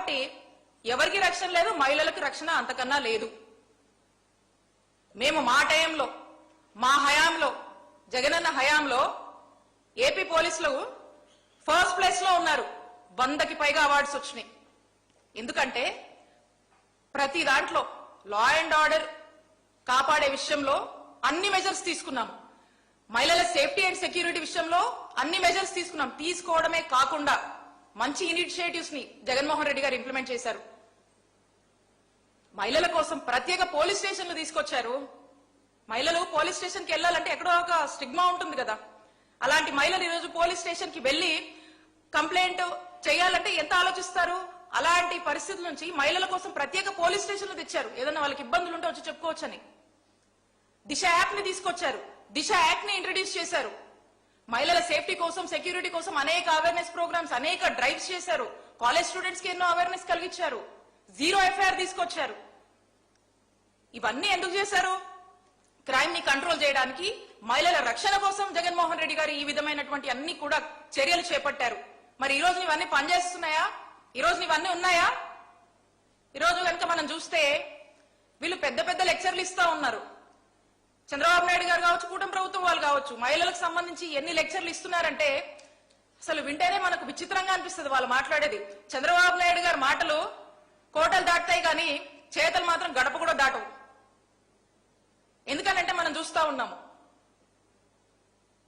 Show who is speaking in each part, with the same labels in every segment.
Speaker 1: కాబట్టి ఎవరికి రక్షణ లేదు, మహిళలకు రక్షణ అంతకన్నా లేదు. మేము మా టైంలో, మా హయాంలో, జగనన్న హయాంలో ఏపీ పోలీసులు ఫస్ట్ ప్లేస్ లో ఉన్నారు. 100కి పైగా అవార్డ్స్ వచ్చినాయి. ఎందుకంటే ప్రతి దాంట్లో లా అండ్ ఆర్డర్ కాపాడే విషయంలో అన్ని మెజర్స్ తీసుకున్నాం. మహిళల సేఫ్టీ అండ్ సెక్యూరిటీ విషయంలో అన్ని మెజర్స్ తీసుకున్నాం. తీసుకోవడమే కాకుండా మంచి ఇనిషియేటివ్స్ ని జగన్మోహన్ రెడ్డి గారు ఇంప్లిమెంట్ చేశారు. మహిళల కోసం ప్రత్యేక పోలీస్ స్టేషన్లు తీసుకొచ్చారు. మహిళలు పోలీస్ స్టేషన్ కి వెళ్లాలంటే ఎక్కడో ఒక స్టిగ్మా ఉంటుంది కదా. అలాంటి మహిళలు ఈరోజు పోలీస్ స్టేషన్ కి వెళ్లి కంప్లైంట్ చేయాలంటే ఎంత ఆలోచిస్తారు. అలాంటి పరిస్థితుల నుంచి మహిళల కోసం ప్రత్యేక పోలీస్ స్టేషన్లు తెచ్చారు. ఏదైనా వాళ్ళకి ఇబ్బందులు ఉంటే వచ్చి చెప్పుకోవచ్చని. దిశ యాప్ ని తీసుకొచ్చారు. దిశ యాక్ట్ ని ఇంట్రడ్యూస్ చేశారు. మహిళల సేఫ్టీ కోసం, సెక్యూరిటీ కోసం అనేక అవేర్నెస్ ప్రోగ్రామ్స్, అనేక డ్రైవ్స్ చేశారు. కాలేజ్ స్టూడెంట్స్ కి ఎన్నో అవేర్నెస్ కలిగించారు. జీరో ఎఫ్ఐఆర్ తీసుకొచ్చారు. ఇవన్నీ ఎందుకు చేశారు? క్రైమ్ ని కంట్రోల్ చేయడానికి, మహిళల రక్షణ కోసం జగన్మోహన్ రెడ్డి గారు ఈ విధమైనటువంటి అన్ని కూడా చర్యలు చేపట్టారు. మరి ఈ రోజు ఇవన్నీ పనిచేస్తున్నాయా? ఈ రోజు ఇవన్నీ ఉన్నాయా? ఈ రోజు కనుక మనం చూస్తే వీళ్ళు పెద్ద పెద్ద లెక్చర్లు ఇస్తా ఉన్నారు. చంద్రబాబు నాయుడు గారు కావచ్చు, కూటమి ప్రభుత్వం వాళ్ళు కావచ్చు, మహిళలకు సంబంధించి ఎన్ని లెక్చర్లు ఇస్తున్నారంటే అసలు వింటేనే మనకు విచిత్రంగా అనిపిస్తుంది వాళ్ళు మాట్లాడేది. చంద్రబాబు నాయుడు గారి మాటలు కోటలు దాటుతాయి కానీ చేతలు మాత్రం గడప కూడా దాటవు. ఎందుకనంటే మనం చూస్తా ఉన్నాము,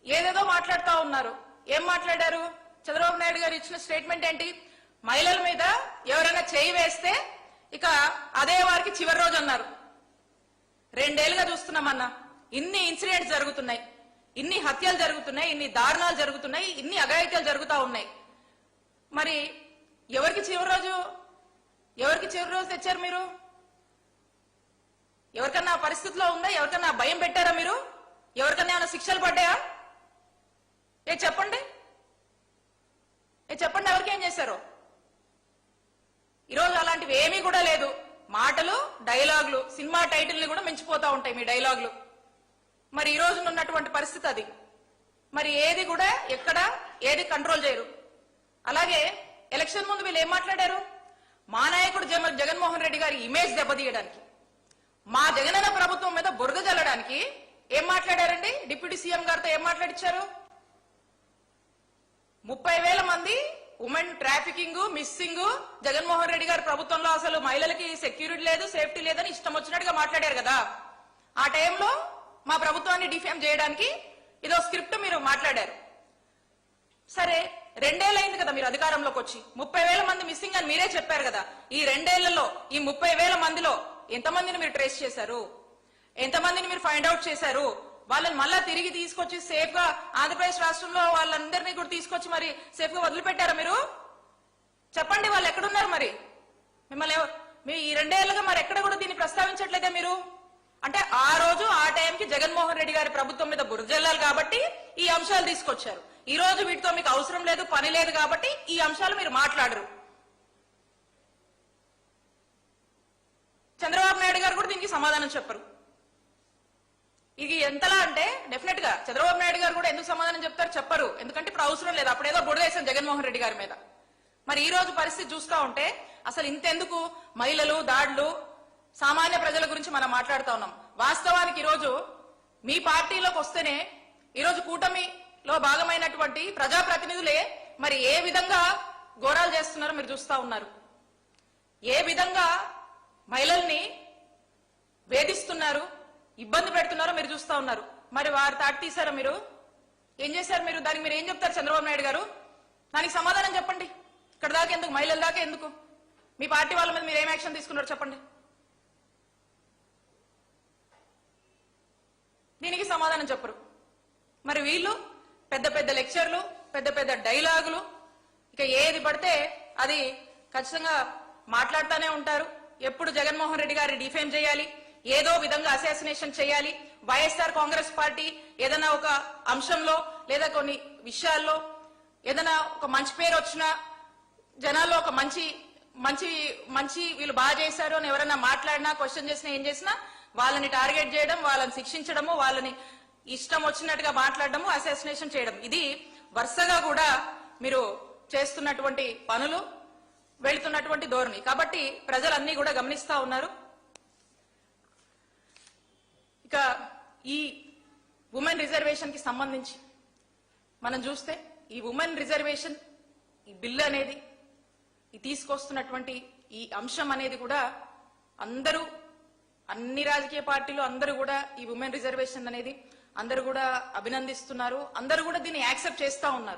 Speaker 1: ఏదేదో మాట్లాడుతూ ఉన్నారు. ఏం మాట్లాడారు? చంద్రబాబు నాయుడు గారు ఇచ్చిన స్టేట్మెంట్ ఏంటి? మహిళల మీద ఎవరైనా చేయి వేస్తే ఇక అదే వారికి చివరి రోజు అన్నారు. 2 ఏళ్లుగా చూస్తున్నామన్నా, ఇన్ని ఇన్సిడెంట్స్ జరుగుతున్నాయి, ఇన్ని హత్యలు జరుగుతున్నాయి, ఇన్ని దారుణాలు జరుగుతున్నాయి, ఇన్ని అఘాయిత్యాలు జరుగుతూ ఉన్నాయి. మరి ఎవరికి చివరి రోజు తెచ్చారు మీరు? ఎవరికన్నా పరిస్థితిలో ఉందా? ఎవరికన్నా భయం పెట్టారా మీరు? ఎవరికన్నా ఏమైనా శిక్షలు పడ్డాయా? చెప్పండి, చెప్పండి ఎవరికి ఏం చేశారు? ఈరోజు అలాంటివి ఏమీ కూడా లేదు. మాటలు, డైలాగులు, సినిమా టైటిల్ ని కూడా మించిపోతా ఉంటాయి మీ డైలాగులు. మరి ఈ రోజు ఉన్నటువంటి పరిస్థితి అది. మరి ఏది కూడా ఎక్కడ ఏది కంట్రోల్ చేయరు. అలాగే ఎలక్షన్ ముందు వీళ్ళు ఏం మాట్లాడారు? మా నాయకుడు జగన్మోహన్ రెడ్డి గారి ఇమేజ్ దెబ్బతీయడానికి, మా జగనన్న ప్రభుత్వం మీద బురద జల్లడానికి ఏం మాట్లాడారండి? డిప్యూటీ సీఎం గారితో ఏం మాట్లాడిచ్చారు? 30,000 మంది women trafficking, missing, Jaganmohan Reddy గారి ప్రభుత్వంలో అసలు మహిళలకి సెక్యూరిటీ లేదు, సేఫ్టీ లేదని ఇష్టం వచ్చినట్టుగా మాట్లాడారు కదా. ఆ టైంలో మా ప్రభుత్వాన్ని డిఫేమ్ చేయడానికి ఇదో స్క్రిప్ట్ మీరు మాట్లాడారు. సరే, 2 ఏళ్ళు అయింది కదా మీరు అధికారంలోకి వచ్చి. 30,000 మంది మిస్సింగ్ అని మీరే చెప్పారు కదా. ఈ 2 ఏళ్లలో ఈ 30,000 మందిలో ఎంతమందిని మీరు ట్రేస్ చేశారు? ఎంతమందిని మీరు ఫైండ్ అవుట్ చేశారు? వాళ్ళని మళ్ళా తిరిగి తీసుకొచ్చి సేఫ్ గా ఆంధ్రప్రదేశ్ రాష్ట్రంలో వాళ్ళందరినీ కూడా తీసుకొచ్చి మరి సేఫ్ గా వదిలిపెట్టారా మీరు? చెప్పండి, వాళ్ళు ఎక్కడున్నారు? మరి మిమ్మల్ని ఈ 2 ఏళ్లుగా మరి ఎక్కడ కూడా దీన్ని ప్రస్తావించట్లేదే మీరు? అంటే ఆ రోజు ఆ టైంకి జగన్మోహన్ రెడ్డి గారి ప్రభుత్వం మీద బురజల్లాలి కాబట్టి ఈ అంశాలు తీసుకొచ్చారు. ఈ రోజు వీటితో మీకు అవసరం లేదు, పని లేదు కాబట్టి ఈ అంశాలు మీరు మాట్లాడరు. చంద్రబాబు నాయుడు గారు కూడా దీనికి సమాధానం చెప్పరు. ఇది ఎంతలా అంటే డెఫినెట్ గా చంద్రబాబు నాయుడు గారు కూడా ఎందుకు సమాధానం చెప్తారు? చెప్పరు. ఎందుకంటే ఇప్పుడు అవసరం లేదు. అప్పుడేదో బుడదేశం జగన్మోహన్ రెడ్డి గారి మీద. మరి ఈ రోజు పరిస్థితి చూస్తా ఉంటే అసలు ఇంతెందుకు మహిళలు, దాడులు, సామాన్య ప్రజల గురించి మనం మాట్లాడుతూ ఉన్నాం. వాస్తవానికి ఈరోజు మీ పార్టీలోకి వస్తేనే ఈరోజు కూటమిలో భాగమైనటువంటి ప్రజాప్రతినిధులే మరి ఏ విధంగా ఘోరాలు చేస్తున్నారో మీరు చూస్తా ఉన్నారు. ఏ విధంగా మహిళల్ని వేధిస్తున్నారు, ఇబ్బంది పెడుతున్నారో మీరు చూస్తా ఉన్నారు. మరి వారు తాటి తీశారా? మీరు ఏం చేశారు? మీరు దానికి మీరు ఏం చెప్తారు? చంద్రబాబు నాయుడు గారు దానికి సమాధానం చెప్పండి. ఇక్కడ దాకా ఎందుకు? మహిళల దాకా ఎందుకు? మీ పార్టీ వాళ్ళ మీద మీరు ఏం యాక్షన్ తీసుకున్నారు చెప్పండి. దీనికి సమాధానం చెప్పరు. మరి వీళ్ళు పెద్ద పెద్ద లెక్చర్లు, పెద్ద పెద్ద డైలాగులు, ఇక ఏది పడితే అది ఖచ్చితంగా మాట్లాడుతూనే ఉంటారు. ఎప్పుడు జగన్మోహన్ రెడ్డి గారిని డిఫేమ్ చేయాలి, ఏదో విధంగా అసాసినేషన్ చేయాలి. వైఎస్ఆర్ కాంగ్రెస్ పార్టీ ఏదైనా ఒక అంశంలో లేదా కొన్ని విషయాల్లో ఏదైనా ఒక మంచి పేరు వచ్చినా, జనాల్లో ఒక మంచి మంచి మంచి వీళ్ళు బాగా చేశారు అని ఎవరైనా మాట్లాడినా, క్వశ్చన్ చేసినా, ఏం చేసినా వాళ్ళని టార్గెట్ చేయడం, వాళ్ళని శిక్షించడము, వాళ్ళని ఇష్టం వచ్చినట్టుగా మాట్లాడడము, అసాసినేషన్ చేయడం, ఇది వరుసగా కూడా మీరు చేస్తున్నటువంటి పనులు, వెళుతున్నటువంటి ధోరణి. కాబట్టి ప్రజలన్నీ కూడా గమనిస్తా ఉన్నారు. ఇక ఈ ఉమెన్ రిజర్వేషన్ కి సంబంధించి మనం చూస్తే ఈ ఉమెన్ రిజర్వేషన్ ఈ బిల్లు అనేది ఈ తీసుకొస్తున్నటువంటి ఈ అంశం అనేది కూడా అందరూ అన్ని రాజకీయ పార్టీలు అందరూ కూడా ఈ ఉమెన్ రిజర్వేషన్ అనేది అందరూ కూడా అభినందిస్తున్నారు. అందరూ కూడా దీన్ని యాక్సెప్ట్ చేస్తా ఉన్నారు.